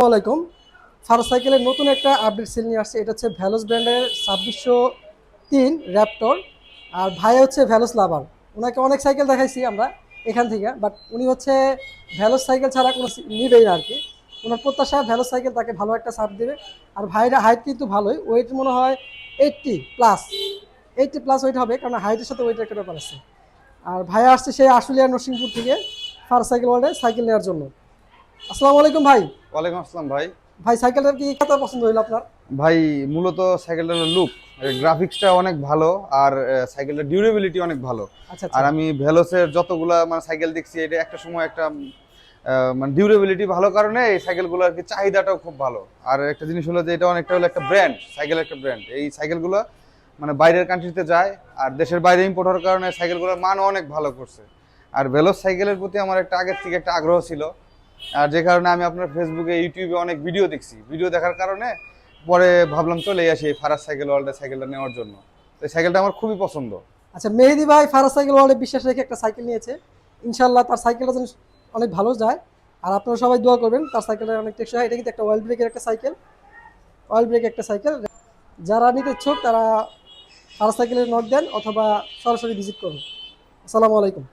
আসসালামাইকুম। ফারুক সাইকেলের নতুন একটা আপডেট সেল নিয়ে আসছে। এটা হচ্ছে ভ্যালোস ব্র্যান্ডের 2603 র্যাপটর। আর ভাই হচ্ছে ভ্যালোস লাভার। ওনাকে অনেক সাইকেল দেখাইছি আমরা এখান থেকে, বাট উনি হচ্ছে ভ্যালোস সাইকেল ছাড়া কোনো নিবেই না আর কি। ওনার প্রত্যাশা ভ্যালোস সাইকেল তাকে ভালো একটা সাপ দেবে। আর ভাইয়ের হাইট কিন্তু ভালোই, ওয়েট মনে হয় 80+। 80+ ওয়েট হবে, কারণ হাইটের সাথে ওয়েটের একটা ব্যাপার আছে। আর ভাই আসছে সেই আশুলিয়া নরসিংপুর থেকে ফারুক সাইকেল ওয়ার্ল্ডে সাইকেল নেওয়ার জন্য। আসসালামু আলাইকুম ভাই। ওয়ালাইকুম আসসালাম ভাই। ভাই সাইকেলটার কি কত পছন্দ হইলো আপনার? ভাই মূলত সাইকেলটার লুক, গ্রাফিক্সটা অনেক ভালো, আর সাইকেলটার ডিউরেবিলিটি অনেক ভালো। আচ্ছা আর আচ্ছা। আমি ভেলোসের যতগুলা মানে সাইকেল দেখছি, এটা একটা সময় একটা মানে ডিউরেবিলিটি ভালো কারণে এই সাইকেলগুলো আর কি চাহিদাটাও খুব ভালো। আর একটা জিনিস হলো যে এটা অনেকটা হলো একটা ব্র্যান্ড, সাইকেলের একটা ব্র্যান্ড। এই সাইকেলগুলো মানে বাইরের কান্ট্রিতে যায়, আর দেশের বাইরে ইম্পোর্ট হওয়ার কারণে সাইকেলগুলোর মানও অনেক ভালো করছে। আর ভেলোস সাইকেলের প্রতি আমার একটা আগের থেকে একটা আগ্রহ ছিল, আর যে কারণে আমি আপনার ফেসবুকে ইউটিউবে অনেক ভিডিও দেখছি। ভিডিও দেখার কারণে পরে ভাবলাম চলে আসি এই ফারাজ সাইকেল ওয়ার্ল্ডে সাইকেলটা নেওয়ার জন্য। তো এই সাইকেলটা আমার খুবই পছন্দ। আচ্ছা, মেহেদি ভাই ফারাজ সাইকেল ওয়ার্ল্ডে বিশ্বাস রেখে একটা সাইকেল নিয়েছে। ইনশাল্লাহ তার সাইকেলটা যেন অনেক ভালো যায়। আর আপনারা সবাই দোয়া করবেন তার সাইকেলটা অনেক টেকসই হয়। এটা কিন্তু একটা অয়েল ব্রেকের একটা সাইকেল, অয়েল ব্রেক একটা সাইকেল। যারা নিতে ইচ্ছুক তারা ফারাজ সাইকেলের নক দেন অথবা সরাসরি ভিজিট করুন। আসসালামু আলাইকুম।